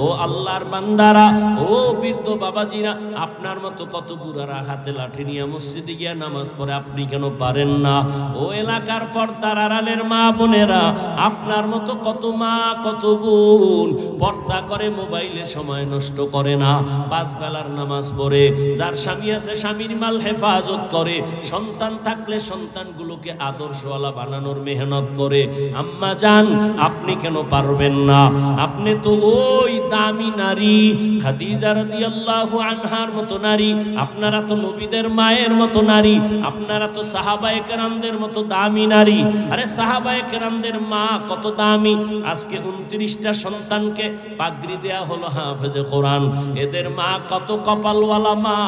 ও আল্লাহর বান্দারা, ও বৃদ্ধ বাবাজিরা, আপনার মতো কত বুড়ারা হাতে লাঠি নিয়ে মসজিদে গিয়ে নামাজ পড়ে, আপনি কেন পারেন না? ও এলাকার পর্দার আড়ালের মা বোনেরা, আপনার মতো কত মা কত বোন পর্দা করে মোবাইলে সময় নষ্ট করে না, 5 বেলার নামাজ পড়ে, যার স্বামী আছে স্বামীর মাল হেফাজত করে, সন্তান থাকলে সন্তানগুলোকে আদর্শওয়ালা বানানোর মেহনত করে। আম্মা জান, আপনি কেন পারবেন না? আপনি তো ওই দামি নারী খাদিজা রাদিয়াল্লাহু আনহার মতো নারী, আপনারা তো নবীদের মায়ের মতো নারী, আপনারা তো সাহাবায়ে কেরামদের মতো দামি নারী। আরে সাহাবায়ে কেরামদের মা কত দামি, আজকে 29টা সন্তানকে পাগড়ি দেয়া হলো হাফেজে কোরআন, এদের মা কত কপালওয়ালা মা,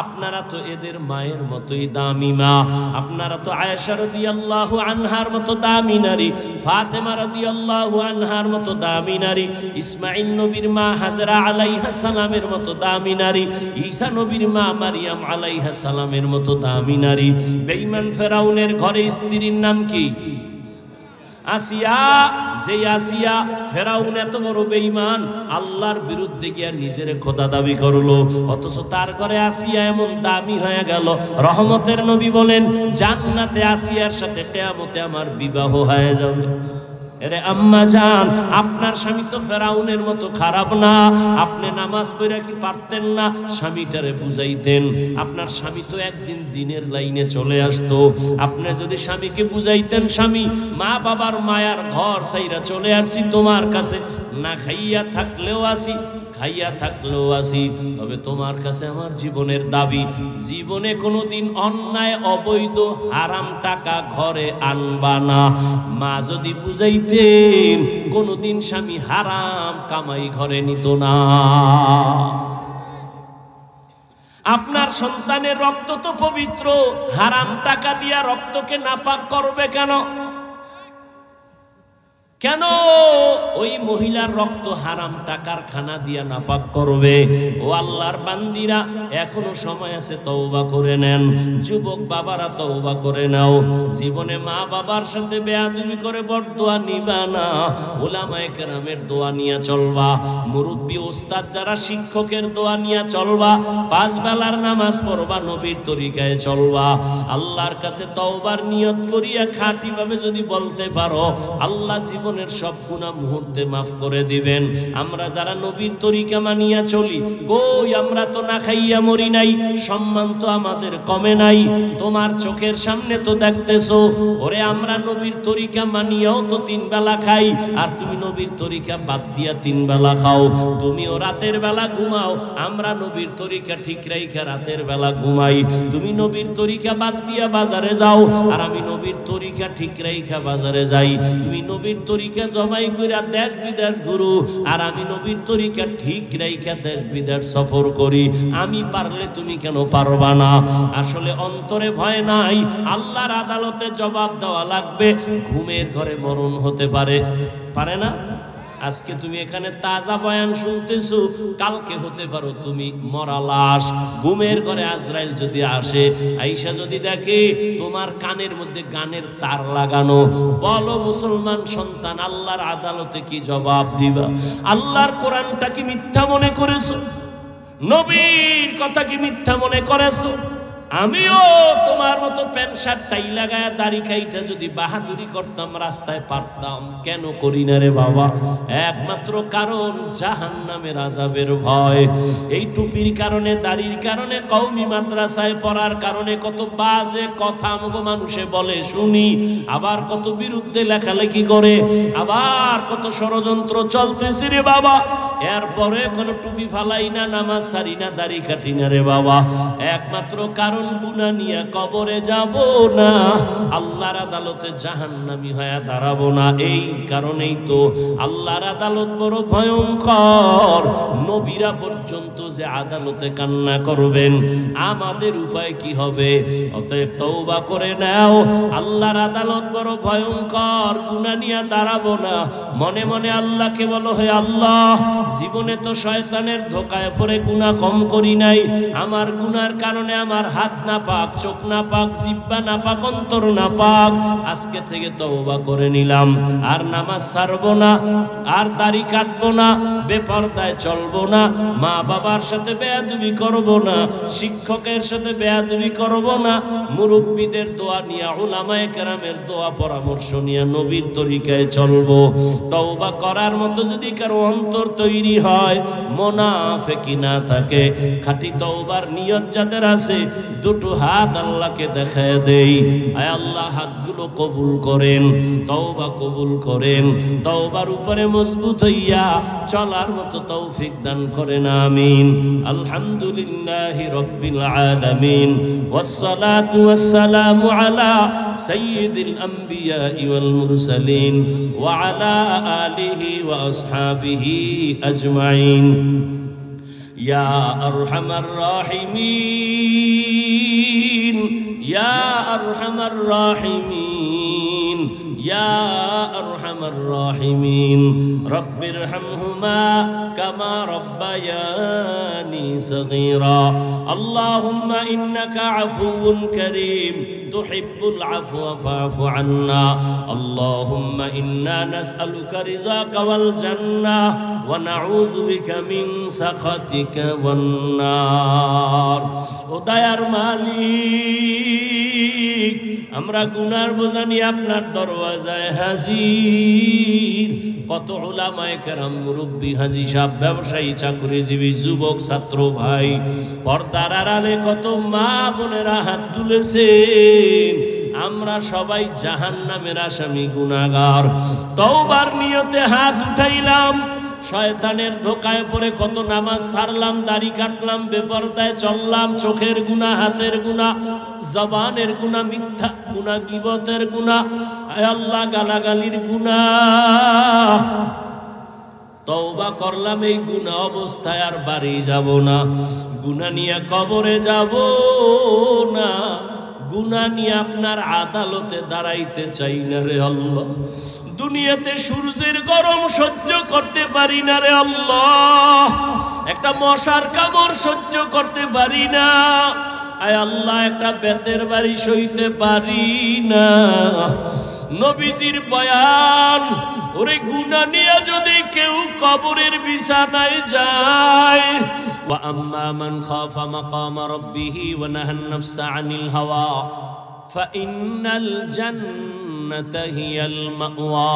আপনারা তো এদের মায়ের মতোই দামি মা। আপনারা তো আয়েশা রাদিয়াল্লাহু আনহার মতো দামি নারী, ফাতেমা রাদিয়াল্লাহু আনহার মতো দামি নারী, ইসমাঈল নবীর মা হাজরা আলাইহা সালামের মতো দামি নারী, ঈসা নবীর মা মারিয়াম আলাইহা সালামের মতো দামি নারী। বেঈমান ফেরাউনের ঘরে স্ত্রীর নাম কি? আসিয়া। যে আসিয়া, ফেরাউন এত বড় বেঈমান, আল্লাহর বিরুদ্ধে গিয়া নিজের খোদা দাবি করলো, অথচ তার ঘরে আসিয়া এমন দামি হয়ে গেল। রহমতের নবী বলেন, জান্নাতে আসিয়ার সাথে কিয়ামতে আমার বিবাহ হয়ে যাবে। এরে আম্মা জান, আপনার স্বামী তো ফেরাউনের মতো খারাপ না। আপনি নামাজ পড়া কি পারতেন না? স্বামীটারে বুঝাইতেন। আপনার স্বামী তো একদিন দিনের লাইনে চলে আসতো। আপনি যদি স্বামীকে বুঝাইতেন, স্বামী মা বাবার মায়ার ঘর সাইরা চলে আসছি তোমার কাছে, না খাইয়া থাকলেও আসি, খাইয়া থাকলেও আসি, তবে তোমার কাছে আমার জীবনের দাবি, জীবনে কোনোদিন অন্যায় অবৈধ হারাম টাকা ঘরে আনবা না। মা যদি বুঝাইতেন, কোনোদিন স্বামী হারাম কামাই ঘরে নিত না। আপনার সন্তানের রক্ত তো পবিত্র, হারাম টাকা দিয়া রক্তকে নাপাক করবে কেন? কেন ওই মহিলার রক্ত হারাম টাকার খানা দিয়া নাপাক করবে? ও আল্লাহর বান্দিরা, এখনো সময় আছে, তওবা করে নেন। যুবক বাবারা তওবা করে নাও। জীবনে মা বাবার সাথে বেয়াদবি করে বরদোয়া নিবা না, উলামায়ে কেরামের দোয়া নিয়ে চলবা, মুরব্বী ওস্তাদ যারা শিক্ষকের দোয়া নিয়ে চলবা, 5 বেলার নামাজ পড়বা, নবীর তরিকায় চলবা। আল্লাহর কাছে তওবার নিয়ত করিয়া খাঁটিভাবে যদি বলতে পারো, আল্লাহ জীবনের সব গুনাহ মুহূর্তে মাফ করে দিবেন। আমরা যারা নবীর তরিকা মানিয়া চলি, কই আমরা তো না খাইয়া মরি নাই, সম্মান তো আমাদের কমে নাই। তোমার চোখের সামনে তো দেখতেছো, ওরে আমরা নবীর তরিকা মানিয়াও তো 3 বেলা খাই, আর তুমি নবীর তরিকা বাদ দিয়া 3 বেলা খাও। তুমিও রাতের বেলা ঘুমাও, আমরা নবীর তরিকা ঠিক রাইখা রাতের বেলা ঘুমাই। তুমি নবীর তরিকা বাদ দিয়া বাজারে যাও, আর আমি নবীর তরিকা ঠিক রাইখা বাজারে যাই। তুমি নবীর তরিকা জমাই কইরা দেশ বিদেশ ঘুরো, আর আমি নবীর তরিকা ঠিক রাইখা দেশ বিদেশ সফর করি। আমি পারলে তুমি কেন পারবা না? আসলে অন্তরে ভয় নাই, আল্লাহর আদালতে জবাব দেওয়া লাগবে। ঘুমের ঘরে মরণ হতে পারে, পারে না? আজকে তুমি এখানে তাজা বয়ান শুনতেছো, কালকে হতে পারো তুমি মরা লাশ। ঘুমের ঘরে আজরাইল যদি আসে, আইসা যদি দেখে তোমার কানের মধ্যে গানের তার লাগানো, বলো মুসলমান সন্তান, আল্লাহর আদালতে কি জবাব দিবা? আল্লাহর কোরআনটা কি মিথ্যা মনে করেছো? নবীর কথা কি মিথ্যা মনে করেছো? আমিও তোমার মতো প্যান্ট শার্ট টাই লাগায় দাড়ি খাইটা যদি বাহাদুরি করতাম, রাস্তায় পারতাম। কেন করি না রে বাবা? একমাত্র কারণ জাহান্নামের আযাবের ভয়। এই টুপির কারণে, দাড়ির কারণে, কওমি মাদ্রাসায় পড়ার কারণে কত বাজে কথা আমগো মানুষে বলে শুনি, আবার কত বিরুদ্ধে লেখালেখি করে, আবার কত ষড়যন্ত্র চলতেছে রে বাবা। এরপরে কোনো টুপি ফালাই না, নামাজ ছাড়ি না, দাড়ি কাটি না রে বাবা। একমাত্র কারণ গুনাহ নিয়ে কবরে যাব না, আল্লাহর আদালতে জাহান্নামী হয়ে দাঁড়াবো না। এই কারণেই তো আল্লাহর আদালত বড় ভয়ঙ্কর। নবীরা পর্যন্ত যে আদালতে কান্না করবেন, আমাদের উপায় কি হবে? অতএব তওবা করে নাও। আল্লাহর আদালত বড় ভয়ঙ্কর, গুনাহ নিয়ে দাঁড়াবো না। মনে মনে আল্লাহকে বলো, হে আল্লাহ, জীবনে তো শয়তানের ধোকায় পড়ে গুনাহ কম করি নাই, আমার গুনার কারণে আমার হাত না পাক, চোখ না পাক, জিহ্বা না পাক, অন্তর না পাক। আজকে থেকে তওবা করে নিলাম, আর নামাজ ছাড়বো না, আর দাড়ি কাটবো না, বেপরদায় চলবো না, মা বাবার সাথে বেয়াদবি করব না, শিক্ষকের সাথে বেয়াদবি করব না, মুরব্বীদের দোয়া নিয়ে, উলামায়ে কেরামের দোয়া পরামর্শ নিয়ে নবীর তরিকায় চলবো। তওবা করার মতো যদি কারো অন্তর তৈরি হয়, মুনাফিকি না থাকে, খাঁটি তওবার নিয়ত যাদের আছে, দুটো হাত আল্লাহকে দেখায় দেই, আয় আল্লাহ হাতগুলো কবুল করেন, তওবা কবুল করেন, তওবার উপরে মজবুত হইয়া চলার মতো তৌফিক দান করেন, আমিন। আলহামদুলিল্লাহি রাব্বিল আলামিন, ওয়াসসালাতু ওয়াসসালামু আলা সাইয়্যিদিল আমবিয়া ওয়াল মুরসালিন ওয়া আলা আলিহি ওয়া আসহাবিহি আজমাইন। ইয়া আরহামার রাহিমিন, ইয়া আরহামার রাহিমিন, ইয়া আরহামার রাহিমিন, রব্বিরহামহুমা কামা রব্বায়ানি সগীরা। আল্লাহুম্মা ইন্নাকা আফুউন কারীম তুহিব্বুল আফওয়া ফা'ফু আন্না। আল্লাহুম্মা ইন্না নাসআলুকা রিযাকা ওয়াল জান্নাহ ওয়া নাউযু বিকা মিন সাখাতিকা ওয়ান নার। ও দয়ার মালিক, আমরা গুনার বোঝা নিয়ে আপনার দরওয়াজায় হাজির। কত উলামায়ে কেরাম, মুরব্বী, হাজী সাহেব, ব্যবসায়ী, চাকরিজীবী, যুবক, ছাত্র ভাই, পর্দার আড়ালে কত মা বোনেরা হাত তুলেছেন। আমরা সবাই জাহান্নামের আসামি, গুনাহগার। তওবার নিয়তে হাত উঠাইলাম, শয়তানের ধোকায় পড়ে কত নামাজ ছাড়লাম, দাড়ি কাটলাম, বেপরদায় চললাম, চোখের গুনাহ, হাতের গুনাহ, জবানের গুনাহ, মিথ্যা গুনাহ, গীবতের গুনাহ, আয় আল্লাহ গালাগালির গুনাহ। তওবা করলাম, এই গুনাহ অবস্থায় আর বাড়ি যাব না, গুনাহ নিয়ে কবরে যাব না, গুনাহ নিয়ে আপনার আদালতে দাঁড়াইতে চাই না রে আল্লাহ। দুনিয়াতে সূর্যের গরম সহ্য করতে পারি না রে আল্লাহ, একটা মশার কামড় সহ্য করতে পারি না, আয় আল্লাহ একটা বেতের বাড়ি সইতে পারি না। নবীজির বয়ান, ওরে গুনাহ নিয়ে যদি কেউ কবরের বিছানায় যায়, ওয়া আম্মা মান খাফা মাকামা রাব্বিহি ওয়া নাহান নাফসা আনিল হাওয়া ফাইন্নাল জান্নাতা হিয়াল মাওয়া।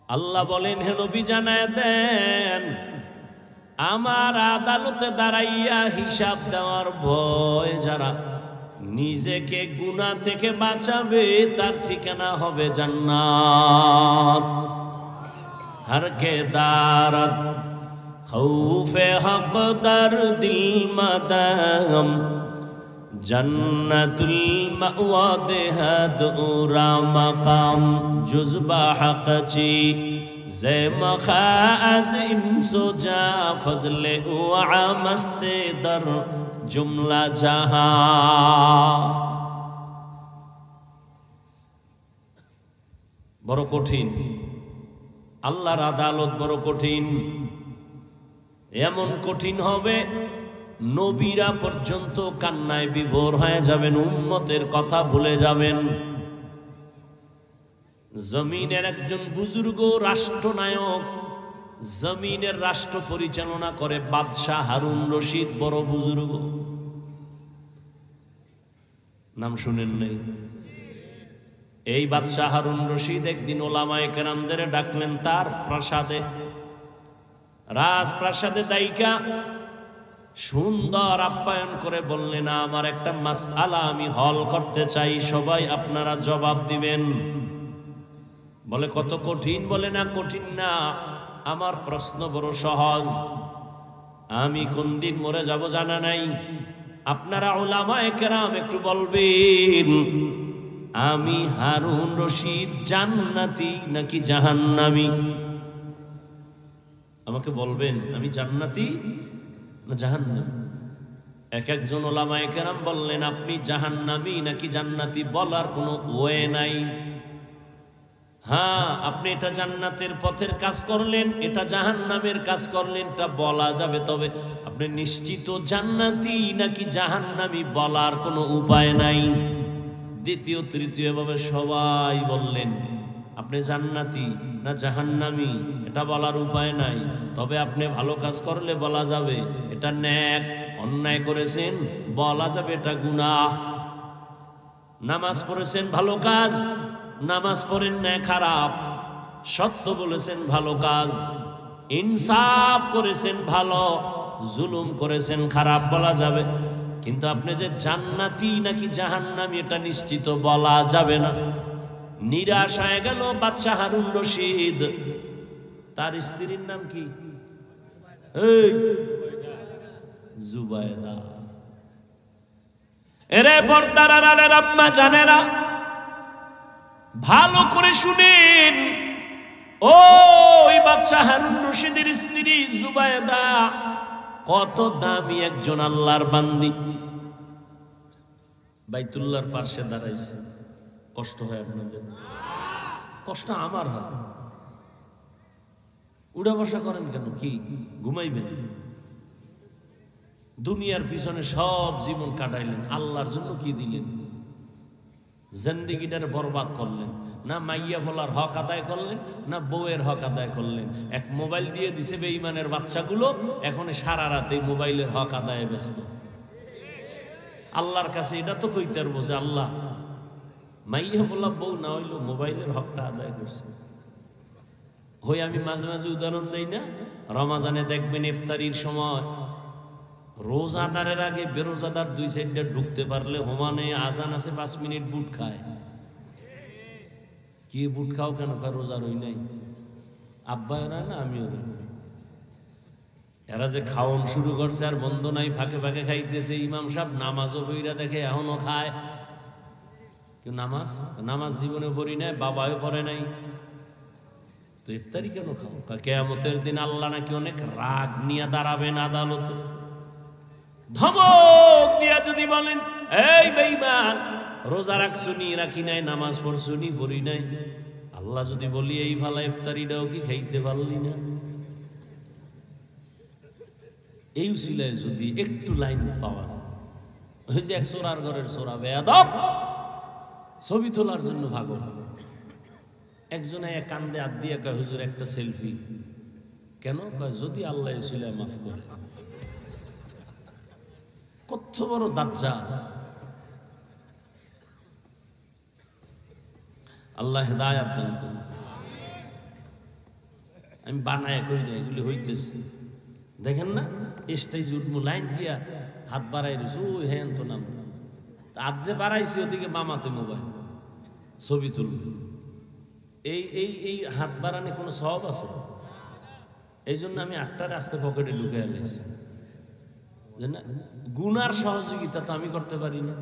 আল্লাহ বলেন, হে নবী জানায় দেন, আমার আদালতে দাঁড়াইয়া হিসাব দেওয়ার ভয় যারা নিজেকে গুনাহ থেকে বাঁচাবে, তার ঠিকানা হবে জান্নাত। हर के दारत खौफे हक दर दिल मदम जन्नतुल मअवा देहद उरा मकाम जुज़बा हक ची ज़े मखाज़ इंसो जा फज़ले उआ मस्ते दर जुमला जहां। बड़ो कठिन আল্লাহর আদালত, বড় কঠিন। এমন কঠিন হবে নবীরা পর্যন্ত কান্নায় বিভোর হয়ে যাবেন, উম্মতের কথা ভুলে যাবেন। জমিনের একজন বুজুর্গ রাষ্ট্রনায়ক, জমিনের রাষ্ট্র পরিচালনা করে বাদশাহ হারুন রশিদ, বড় বুজুর্গ, নাম শুনেন নাই? এই বাদশাহ হারুন রশিদ একদিন ওলামায়ে কেরামদের ডাকলেন তার প্রাসাদে, রাজপ্রাসাদে দাইকা সুন্দর আপ্যায়ন করে বললেন, আমার একটা মাসআলা আমি হল করতে চাই, সবাই আপনারা জবাব দিবেন। বলে কত কঠিন? বলে না কঠিন না, আমার প্রশ্ন বড় সহজ। আমি কোন দিন মরে যাব জানা নাই, আপনারা ওলামায়ে কেরাম একটু বলবেন আমি হারুন রশিদ জান্নাতি নাকি জাহান্নামী? আমাকে বলবেন আমি জান্নাতি না জাহান্নামী? এক একজন ওলামায়ে কেরাম বললেন আপনি জাহান্নামী নাকি জান্নাতি বলার কোনো ওয়ে নাই। হ্যাঁ, আপনি এটা জান্নাতের পথের কাজ করলেন, এটা জাহান্নামের কাজ করলেন, এটা বলা যাবে। তবে আপনি নিশ্চিত জান্নাতি নাকি জাহান্নামী বলার কোনো উপায় নাই। দ্বিতীয় তৃতীয় ভাবে সবাই বললেন আপনি জান্নাতি না জাহান্নামী এটা বলার উপায় নাই। তবে আপনি ভালো কাজ করলে বলা যাবে এটা নেক, অন্যায় করেছেন বলা যাবে এটা গুনাহ। নামাজ পড়েছেন ভালো কাজ, নামাজ পড়েন না খারাপ, সত্য বলেছেন ভালো কাজ, ইনসাফ করেছেন ভালো, জুলুম করেছেন খারাপ বলা যাবে। কিন্তু আপনি যে জান্নাতি নাকি জাহান্নামী এটা নিশ্চিত বলা যাবে না। নিরাশ হয়ে গেল বাদশা হারুন রশিদ। তার স্ত্রীর নাম কি? এই জুবায়দা। এরে পর্দার আড়ালের আম্মা জানেরা, ভালো করে শুনেন। ওই বাদশা হারুন রশিদের স্ত্রী জুবায়দা কত দামি একজন আল্লাহর বান্দি। বাইতুল্লাহর পাশে দাঁড়াইছে। কষ্ট হয় আপনাদের? কষ্ট আমার হয়। উড়া বসা করেন কেন? কি ঘুমাইবেন? দুনিয়ার পিছনে সব জীবন কাটাইলেন, আল্লাহর জন্য কি দিলেন? জিন্দেগিটার বরবাদ করলেন। না মাইয়া বলার হক আদায় করলেন, না বউয়ের হক আদায় করলেন। এক মোবাইল দিয়ে দিছে বেঈমানের বাচ্চাগুলো, এখন সারা রাতে মোবাইলের হক আদায়ে ব্যস্ত। আল্লাহর কাছে এটা তো কইতে পারবো যে আল্লাহ মাইয়া বলা বউ না হইলো মোবাইলের হকটা আদায় করছে। হই আমি মাঝে মাঝে উদাহরণ দেই না, রমাজানে দেখবেন ইফতারির সময় রোজাদারের আগে বেরোজাদার দুই সাইডটা ঢুকতে পারলে হোমানে আজান আছে 5 মিনিট বুট খায়। কি বুট খাও কেন? রোজা রই নাই। আব্বা এরা না আমিও রই। এরা যে খাওন শুরু করছে আর বন্ধ নাই, ফাঁকে ফাঁকে খাইতেছে। ইমাম সাহেব নামাজও বইরা দেখে এখনো খায়। কেউ নামাজ জীবনে পড়ি নাই, বাবাও পড়ে নাই, তো ইফতারি কেন খাও? কিয়ামতের দিন আল্লাহ নাকি অনেক রাগ নিয়ে দাঁড়াবেন আদালতে। ধমক দিয়া যদি বলেন এই বেঈমান রোজা রাখছুনি রাখি নাই, নামাজ পড়ছুনি পড়ি নাই, আল্লাহ যদি বলি এই ফালা ইফতারিটাও কি খাইতে পারলি না, এই উসিলায় যদি একটু লাইন পাওয়া যায়। ওই যে এক চোরার ঘরের চোরা বেয়াদব ছবি তোলার জন্য ভাগল। একজনে কান্দে হাত দিয়ে কয় হুজুর একটা সেলফি। কেন? কয় যদি আল্লাহ উসিলায় মাফ করে। কত বড় দাজ্জাল! আল্লাহ হেদায়েত দান করুন। আমি বানায় কই না, এগুলি হইতেছে। দেখেন না স্টেজ উঠবো লাইন দিয়া হাত বাড়াই রয়েছে, ওই হ্যান তো নাম আজ যে বাড়াইছি ওদিকে মামাতে মোবাইল ছবি তুলবে। এই এই এই হাত বাড়ানে কোনো সওয়াব আছে? এই জন্য আমি 8টা রাস্তা পকেটে ঢুকে এলেছি। গুনার সহযোগিতা তো আমি করতে পারি না।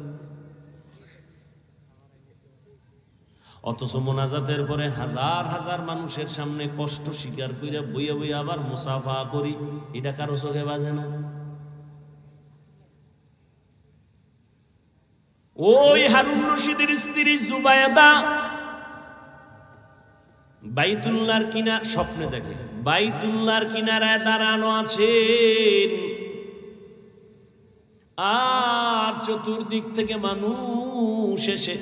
অথচ মোনাজাতের পরে হাজার হাজার মানুষের সামনে কষ্ট স্বীকার কইরা বইয়া বইয়া আবার মুসাফা করি, এটা কারো চোখে বাজে না? ওই হারুন রশিদের স্ত্রী জুবায়দা বাইতুল্লাহর কিনার স্বপ্নে দেখে বাইতুল্লাহর কিনারায় দাঁড়ানো আছেন, আর চতুর্দিক থেকে মানুষ এসে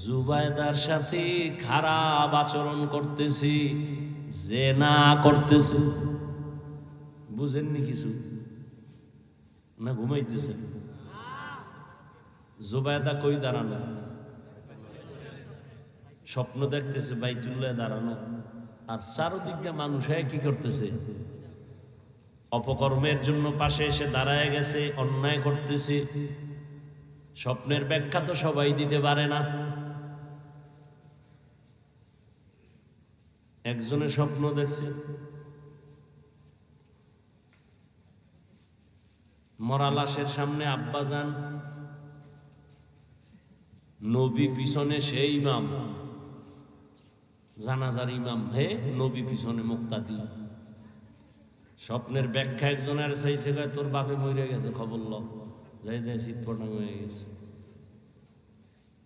জুবায়দার সাথে খারাপ আচরণ করতেছে, জেনা করতেছে। বুঝেননি কিছু? না ঘুমাইতেছেন? জুবায়দা কই দাঁড়ানো? স্বপ্ন দেখতেছে বাইতুল্লাহ দাঁড়ানো, আর চারদিক দিয়ে মানুষ কি করতেছে? অপকর্মের জন্য পাশে এসে দাঁড়ায় গেছে, অন্যায় করতেছে। স্বপ্নের ব্যাখ্যা তো সবাই দিতে পারে না। একজনে স্বপ্ন দেখছে মরা লাশের সামনে আব্বাজান, নবী পিছনে সেই ইমাম, জানাজার ইমাম, হে নবী পিছনে মুক্তাদি। স্বপ্নের ব্যাখ্যা একজনের চাইছে তোর বাপে মরে গেছে, খবর ল, যাই যাই শীতপটা হয়ে গেছে।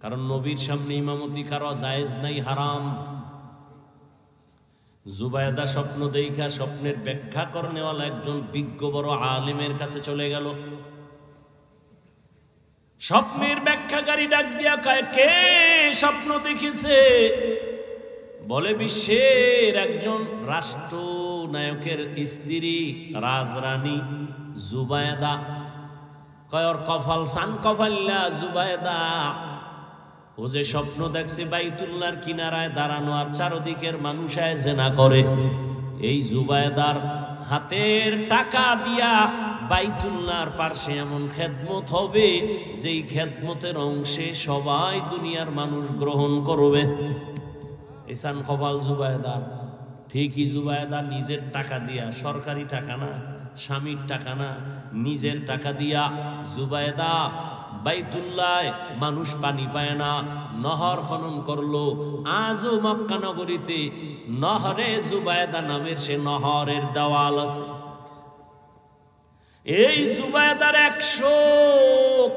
কারণ নবীর সামনে ইমামতি কারো জায়েজ নাই, হারাম। জুবায়দা স্বপ্ন দেখা স্বপ্নের ব্যাখ্যা করনেওয়ালা একজন বিজ্ঞ বড় আলেমের কাছে চলে গেল। স্বপ্নের ব্যাখ্যাকারী ডাক দিয়া কয়, কে স্বপ্ন দেখেছে? বলে, বিশ্বের একজন রাষ্ট্রনায়কের স্ত্রী রাজরানী জুবায়দা। কয়, ওর কপাল সান কপাল্লা জুবায়দা। ও যে স্বপ্ন দেখছে বাইতুল্লাহর কিনারায় দাঁড়ানো আর চারদিকের মানুষ জেনা করে, এই জুবায়দার হাতের টাকা দিয়া বাইতুল্লাহর পাশে এমন খেদমত হবে যেই খেদমতের অংশে সবাই দুনিয়ার মানুষ গ্রহণ করবে। এসান কপাল জুবায়দার। ঠিকই জুবায়দা নিজের টাকা দিয়া, সরকারি টাকা না, স্বামীর টাকা না, নিজের টাকা দিয়া জুবায়দা বাইতুল্লাহ মানুষ পানি পায় না, নহর খনন করলো। আজও মক্কা নগরীতে নহরে জুবায়দা নামের সে নহরের দেওয়াল আছে। এই জুবায়দার 100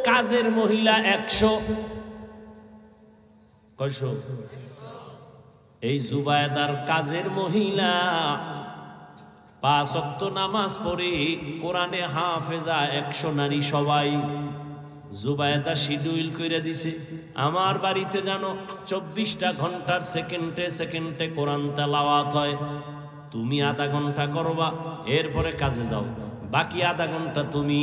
কাজের মহিলা, 100 কয়শো? এই জুবায়দার কাজের মহিলা 5 ওয়াক্ত নামাজ পড়ে, কোরআনে হাফেজা, 100 নারী সবাই। জুবায়দা শিডিউল করে দিছে, আমার বাড়িতে জানো 24টা ঘন্টার সেকেন্ডে সেকেন্ডে কোরআন তেলাওয়াত হয়। তুমি আধা ঘন্টা করবা, এরপরে কাজে যাও। বাকি আধা ঘন্টা তুমি,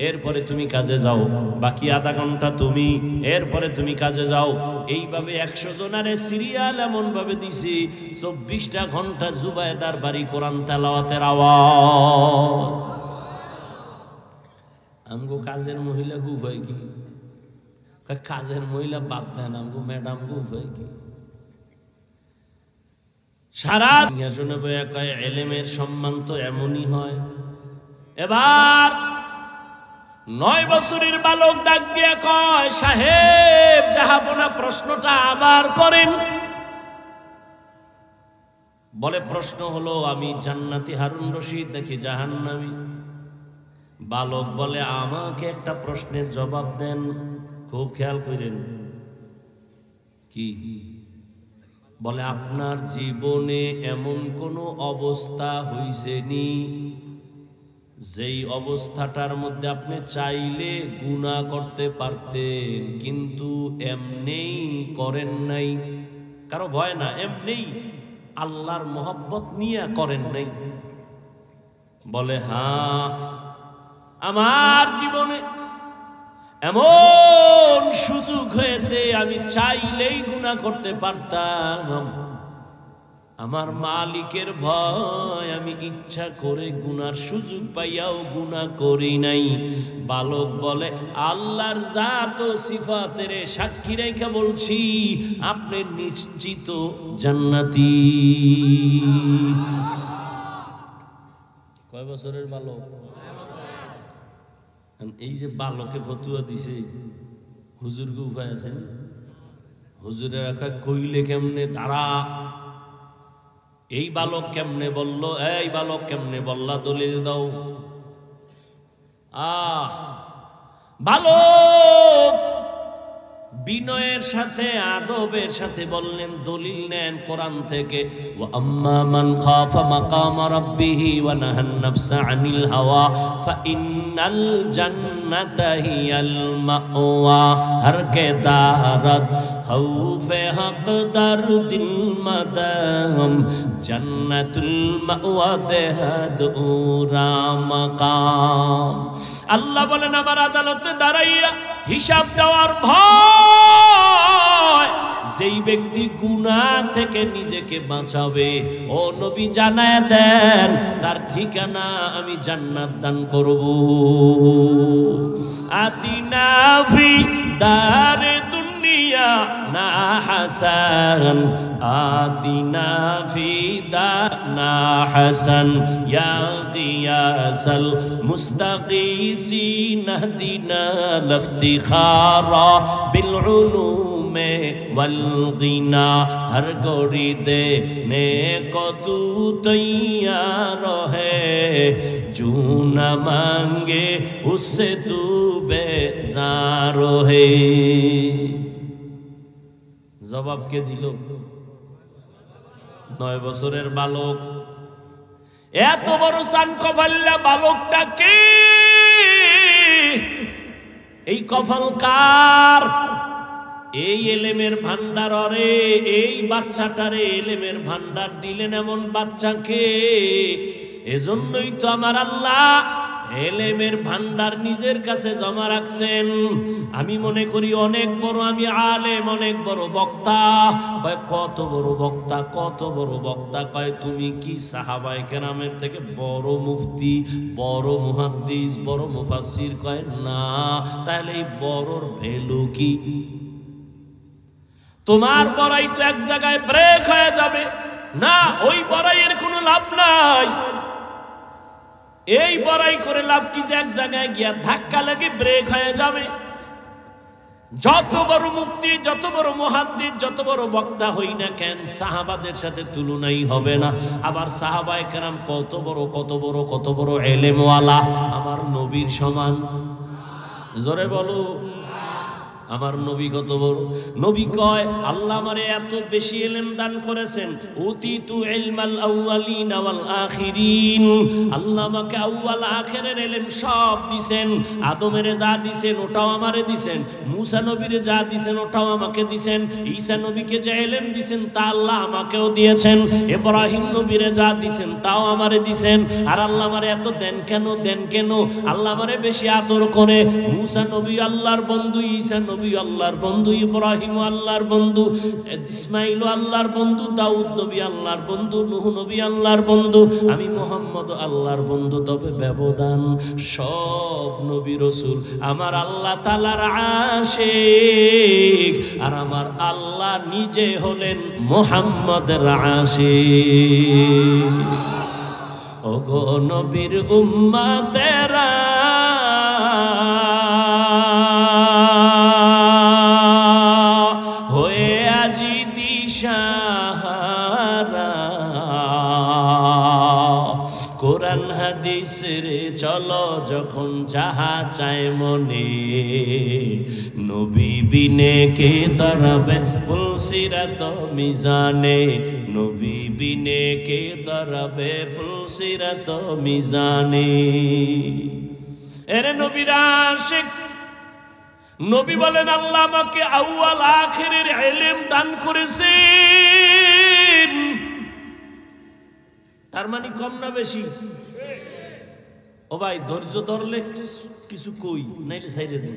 এরপরে তুমি কাজে যাও। বাকি আধা ঘন্টা তুমি, এরপরে তুমি কাজে যাও। এইভাবে 100 জনারে সিরিয়াল এমন ভাবে দিছে 24টা ঘন্টা জুবায়দার বাড়ি কোরআন তেলাওয়াতের আওয়াজ। আমগো কাজের মহিলা গুফ হয় কি? কাজের মহিলা বাদ দেন, আমগো ম্যাডাম গুফ হয় কি? সারা সিংহাসনে বইয়া কয়, এলেমের সম্মান তো এমনই হয়। এবার 9 বছরের বালক ডাক দিয়া কয়, সাহেব জাহাপনা প্রশ্নটা আবার করেন। বলে, প্রশ্ন হলো আমি জান্নাতি হারুন রশিদ নাকি জাহান্নামী? বালক বলে, আমাকে একটা প্রশ্নের জবাব দেন, খুব খেয়াল করেন। কি? বলে, আপনার জীবনে এমন কোনো অবস্থা হইছেনি যেই অবস্থাটার মধ্যে আপনি চাইলে গুনাহ করতে পারতেন কিন্তু এমনেই করেন নাই? কারো ভয় না, এমনেই আল্লাহর মহব্বত নিয়ে করেন নাই? বলে, হ্যাঁ, আমার জীবনে এমন সুযোগ হয়েছে আমি চাইলেই গুনাহ করতে পারতাম, আমার মালিকের ভয় আমি ইচ্ছা করে গুনার সুযোগ পাইয়াও গুনাহ করি নাই। বালক বলে, আল্লাহর জাত ও সিফাতের সাক্ষী রেখে বলছি, আপনি নিশ্চিত জান্নাতি। কয় বছরের বালক? এই যে বালকে ফতুয়া দিছে, হুজুরকে উপায় আছে? হুজুরের রাখা কইলে কেমনে দাঁড়া? এই বালক কেমনে বলল? এই বালক কেমনে বললা? দলিল দাও। বালক বিনয়ের সাথে আদবের সাথে বললেন, দলিল নেন কোরআন থেকে। ওয়া আম্মা মান খাফা মাকাম রাব্বিহি ওয়া নাহান নাফসা আনিল হাওয়া ফাইন্নাল জান্নাতা হিয়াল মাওয়া। হর কে দারত খৌফে হক দার দিল মাদাম জান্নাতুল মাওয়া দেহাদ উরা মাকাম। আল্লাহ বলেন, আমার আদালতে দাঁড়াইয়া হিসাব দেওয়ার ভয় যেই ব্যক্তি গুনাহ থেকে নিজেকে বাঁচাবে, ও নবী জানায় দেন তার ঠিকানা আমি জান্নাত দান করব। আতিনা ফি দারে দুনিয়া না হাসান, আতিনা ফি দানা হাসান ইয়া গিয়াসাল মুস্তাগীসিন হদিনা লফতিখারা বিল উলুমে ওয়াল গিনা। হর গড়ি দে নে को तू तैयार है, जो न मांगे उससे तू बेजार है। জবাব কে দিল? 9 বছরের বালক। এত বড় সান কপাল্লা বালকটা কে? এই কপাল কার? এই এলেমের ভান্ডার, রে এই বাচ্চাটারে এলেমের ভান্ডার দিলেন এমন বাচ্চাকে। এজন্যই তো আমার আল্লাহ এলেমের ভান্ডার নিজের কাছে জমা রাখছেন। আমি মনে করি অনেক বড় আমি আলেম, অনেক বড় বক্তা। কয় কত বড় বক্তা, কত বড় বক্তা? কয় তুমি কি সাহাবায়ে কেরামের থেকে বড় মুফতি, বড় মুহাদ্দিস, বড় মুফাসসির? কয় না। তাহলে এই বড়র ভ্যালু কি? তোমার বড়াই তো এক জায়গায় ব্রেক হয়ে যাবে না, ওই বড়াইয়ের কোনো লাভ নাই। এই বড়াই করে লাভ কি যে এক জায়গায় গিয়া ধাক্কা লাগে ব্রেক হয়ে যাবে। যত বড় মুফতি, যত বড় মুহাদ্দিস, যত বড় বক্তা হই না কেন, সাহাবাদের সাথে তুলনাই হবে না। আবার সাহাবায়ে কেরাম কত বড় কত বড় কত বড় এলেমওয়ালা, আমার নবীর সমান। জোরে বলো, আমার নবী কত বড়? নবী কয় আল্লাহ আমারে এত বেশি ইলম দান করেছেন, উতিতু ইলমাল আউয়ালিন ওয়াল আখিরিন। আল্লাহ আমাকে আউয়াল আখিরের ইলম সব দিবেন। আদমের যা দিবেন ওটাও আমারে দিবেন, মুসা নবীরে যা দিবেন ওটাও আমাকে দিবেন, ঈসা নবীকে যে ইলম দিবেন তা আল্লাহ আমাকেও দিয়েছেন, ইব্রাহিম নবীরে যা দিবেন তাও আমারে দিবেন। আর আল্লাহ আমারে এত দেন কেন? দেন কেন? আল্লাহ আমারে বেশি আদর করে। মুসা নবী আল্লাহর বন্ধু, ঈসা নবী আল্লাহর বন্ধু, ইব্রাহিম আল্লাহর বন্ধু, ইসমাইল আল্লাহর বন্ধু, দাউদ নবী আল্লাহর বন্ধু, নূহ নবী আল্লাহর বন্ধু, আমি মুহাম্মদ আল্লাহর বন্ধু। তবে ব্যবধান, সব নবী রাসূল আমার আল্লাহ তাআলার আশিক, আর আমার আল্লাহ নিজে হলেন মুহাম্মদের আশিক। ওগো নবীর উম্মতেরা, কোরআন হাদিস রে চলো যখন যাহা চায় মনে, নবী বিনে কে দাঁড়াবে পুলসিরাত মিজানে, নবী বিনে কে দাঁড়াবে পুলসিরাত মিজানে। এরে নবীর আশিক, নবী বলেন আল্লাহ আমাকে আউয়াল আখিরের ইলম দান করেছেন। তার মানে কম না বেশি? ও ভাই ধৈর্য ধরলে কিছু কই, নাইলে সাইরে দিন।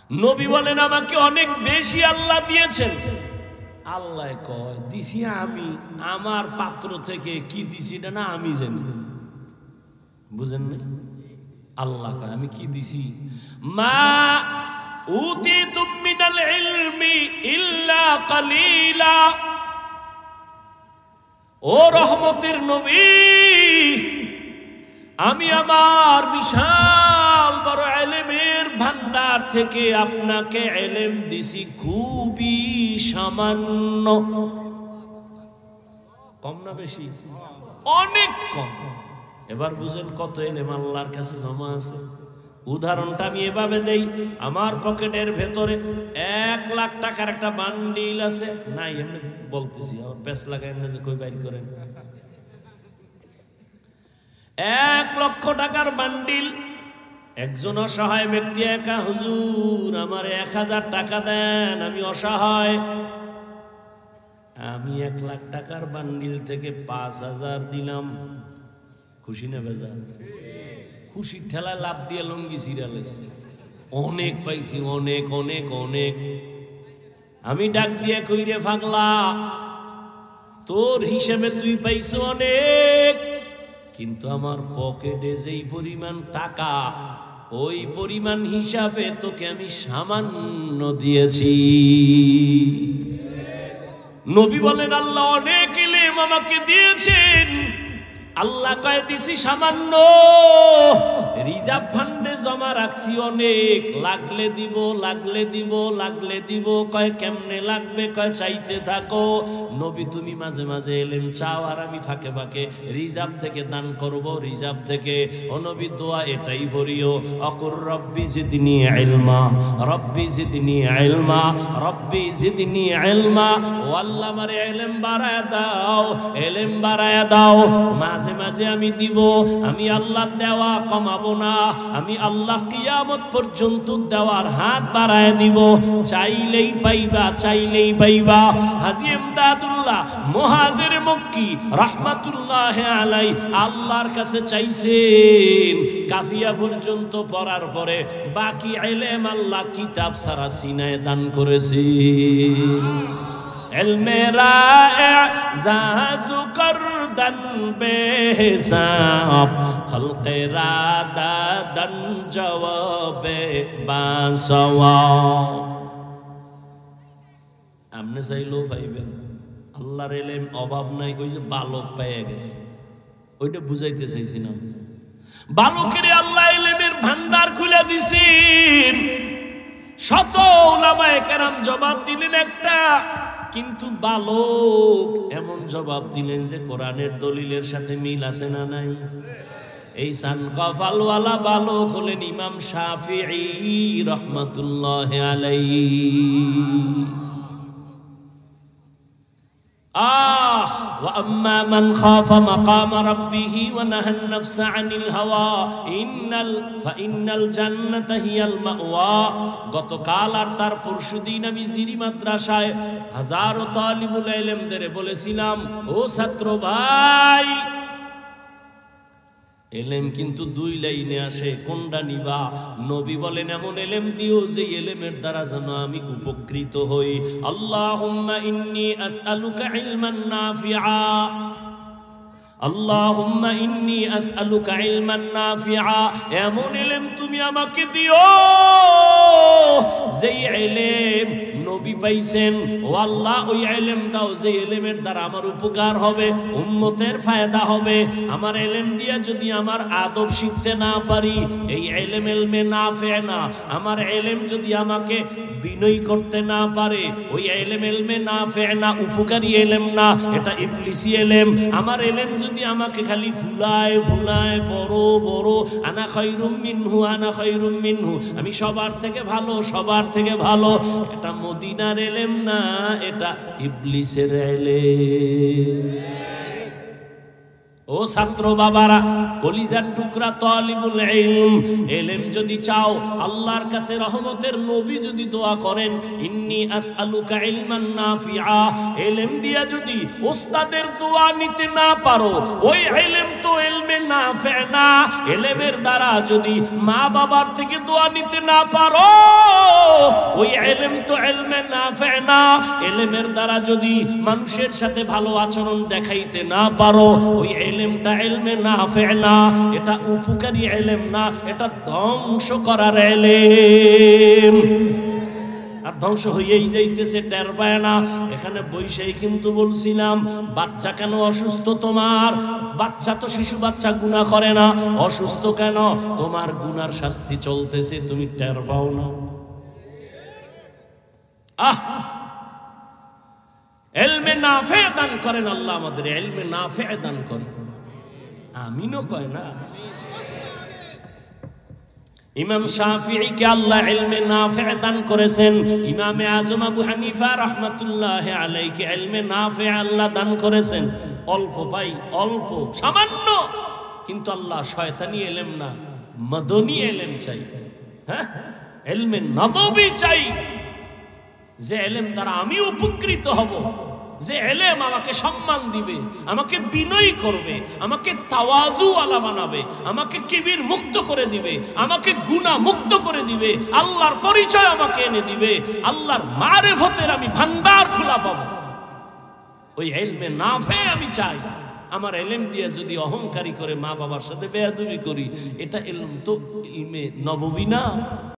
নবী বলেন আমাকে অনেক বেশি আল্লাহ দিয়েছেন। আল্লাহ কয় দিছি আমি, আমার পাত্র থেকে কি দিছি এটা না আমি জানি। বুঝেন না? আল্লাহ কয় আমি কি দিছি। মা উতিতুম মিনাল ইলমি ইল্লা কালিলা। ও রহমতের নবী, আমি আমার বিশাল বড় ইলমের ভান্ডার থেকে আপনাকে ইলম দিছি খুবই সামান্য। কম না বেশি? অনেক কম। এবার বুঝেন কত ইলম আল্লাহর কাছে জমা আছে। উদাহরণটা আমি এভাবে দেই, আমার পকেটের ভেতরে 1 লাখ টাকার একটা বান্ডিল আছে। নাই এমনি বলতেছি, আমার পেছ লাগায় না যে কই বাইর করেন। 1 লক্ষ টাকার বান্ডিল। একজন অসহায় ব্যক্তি একা, হুজুর আমার 1000 টাকা দেন, আমি অসহায়। আমি 1 লাখ টাকার বান্ডিল থেকে 5000 দিলাম। খুশি না বেজার? খুশির ঠেলায় লাভ দিয়ে লঙ্গি ছিড়ালেছে। অনেক পাইছি, অনেক অনেক অনেক। আমি ডাক দিয়ে কইরে পাগলা, তোর হিসেবে তুই পাইছো অনেক, কিন্তু আমার পকেটে যেই পরিমাণ টাকা, ওই পরিমাণ হিসাবে তোকে আমি সামান্য দিয়েছি। নবী বলেন আল্লাহ অনেক ইলম আমাকে দিয়েছেন, আল্লাহ কয় দিছি সামান্য, রিজার্ভ ফান্ডে জমা রাখছি অনেক, লাগলে দিব লাগলে দিব লাগলে দিব। কয় কেমনে লাগবে? কয় চাইতে থাকো। নবী তুমি মাঝে মাঝে এলেম চাও আর আমি ফাঁকে ফাঁকে রিজার্ভ থেকে দান করব, রিজার্ভ থেকে। ও নবী দোয়া এটাই করিও, অকুর রব্বি জিদনি ইলমা, রব্বি জিদনি ইলমা, রব্বি জিদনি ইলমা। ও আল্লাহ আমারে ইলম বাড়ায়া দাও, ইলম বাড়ায়া দাও। মাঝে মাঝে আমি দিব, আমি আল্লাহ দেওয়া কমাবো না, আমি আল্লাহ কিয়ামত পর্যন্ত দেওয়ার হাত বাড়ায় দিব। চাইলেই পাইবা, চাইলেই পাইবা। হাজী ইমদাদুল্লাহ মুহাজির মক্কি রাহমাতুল্লাহ আলাই আল্লাহর কাছে চাইছেন, কাফিয়া পর্যন্ত পড়ার পরে বাকি ইলম আল্লাহ কিতাব সারা সিনায় দান করেছেন। ইলমেরা ইজাজু করদান বেহিসাব, খলকেরা দাদান জবাবে বাসওয়াব। আপনি চাইলেও পাইবেন, আল্লাহর ইলম অভাব নাই। ওই যে বালক পেয়ে গেছে, ওইটা বুঝাইতে চাইছি না। বালকের আল্লাহ ইলমের ভান্ডার খুলে দিছেন। শত উলামায়ে কেরাম জবাব দিলেন একটা, কিন্তু বালক এমন জবাব দিলেন যে কোরআনের দলিলের সাথে মিল আছে না নাই? এই সান কফালওয়ালা বালক হলেন ইমাম শাফিঈ রাহমাতুল্লাহ আলাইহি। وأما من خاف مقام ربه ونهى النفس عن الهوى فإن الجنة هي المأوى। গতকাল আর তার পরশুদিন আমি জিরি মাদ্রাসায় হাজারো তালিবুল ইলমদের বলেছিলাম, ও ছাত্র ভাই, এলেম কিন্তু দুই লাইনে আসে, কোনটা নিবা? নবী বলেন এমন এলেম দিও যে এলেমের দ্বারা যেন আমি উপকৃত হই। আল্লাহুম্মা ইন্নী আসআলুকা ইলমান নাফিআ, আল্লাহুম্মা ইন্নী আসআলুকা ইলমান নাফিআ। এমন ইলম তুমি আমাকে দিও যেই ইলম নবী পাইছেন। ও আল্লাহ ওই ইলম দাও যে ইলমের দ্বারা আমার উপকার হবে, উম্মতের ফায়দা হবে। আমার ইলম দিয়া যদি আমার আদব শিখতে না পারি, এই ইলম ইলমে নাফে না। আমার ইলম যদি আমাকে বিনয় করতে না পারে, ওই ইলম ইলমে নাফে না, উপকারী ইলম না, এটা ইবলিসি ইলম। আমার ইলম যদি আমাকে খালি ফুলায় ফুলায় বড় বড় আনা খায়রুম মিনহু, আনা খায়রুম মিনহু, আমি সবার থেকে ভালো, সবার থেকে ভালো, এটা মদিনার ইলম না, এটা ইবলিসের ইলম। ও ছাত্র বাবারা, কলিজার টুকরা তালিবুল ইলম, ইলম যদি চাও, আল্লাহর কাছে রহমতের নবী যদি দোয়া করেন, ইন্নী আসআলুকা ইলমান নাফিআ, ইলম দিয়া যদি ওস্তাদের দোয়া নিতে না পারো, ওই ইলম তো ইলমে নাফে না। ইলমের দ্বারা যদি মা বাবার থেকে দোয়া নিতে না পারো, ওই ইলম তো ইলমে নাফে না। ইলমের দ্বারা যদি মানুষের সাথে ভালো আচরণ দেখাইতে না পারো, ওই ইলমটা ইলমে নাফে না, এটা উপকারী ইলম না, এটা ধ্বংস করার ইলম। আর ধ্বংস হয়েই যাইতেছে, টের পায় না। এখানে বৈশাই কিন্তু বলছিলাম, বাচ্চা কেন অসুস্থ তোমার? বাচ্চা তো শিশু বাচ্চা গুনাহ করে না, অসুস্থ কেন? তোমার গুনার শাস্তি চলতেছে, তুমি টের পাও না। ইলমে নাফে দান করেন আল্লাহ, আমাদের ইলমে নাফে দান করেন। আমিনও কয় না। ইমাম শাফিঈকে আল্লাহ ইলমে নাফে দান করেছেন। ইমামে আজম আবু হানিফা রাহমাতুল্লাহ আলাইহি ইলমে নাফে আল্লাহ দান করেছেন। অল্প পাই, অল্প সামান্য, কিন্তু আল্লাহ শয়তানি ইলম না, মদনী ইলম চাই। হ্যাঁ, ইলমে নববী চাই, যে ইলম দ্বারা আমি উপকৃত হব, যে ইলম আমাকে সম্মান দিবে, আমাকে বিনয়ী করবে, আমাকে তাওয়াজু ওয়ালা বানাবে, আমাকে কিবির মুক্ত করে দিবে, আমাকে গুনাহ মুক্ত করে দিবে, আল্লাহর পরিচয় আমাকে এনে দিবে, আল্লাহর মারিফতের আমি ভান্ডার খোলা পাবো। ওই ইলমে নাফে আমি চাই। আমার ইলম দিয়ে যদি অহংকারী করে মা বাবার সাথে বেয়াদবি করি, এটা ইলম তো ইলমে নববী না।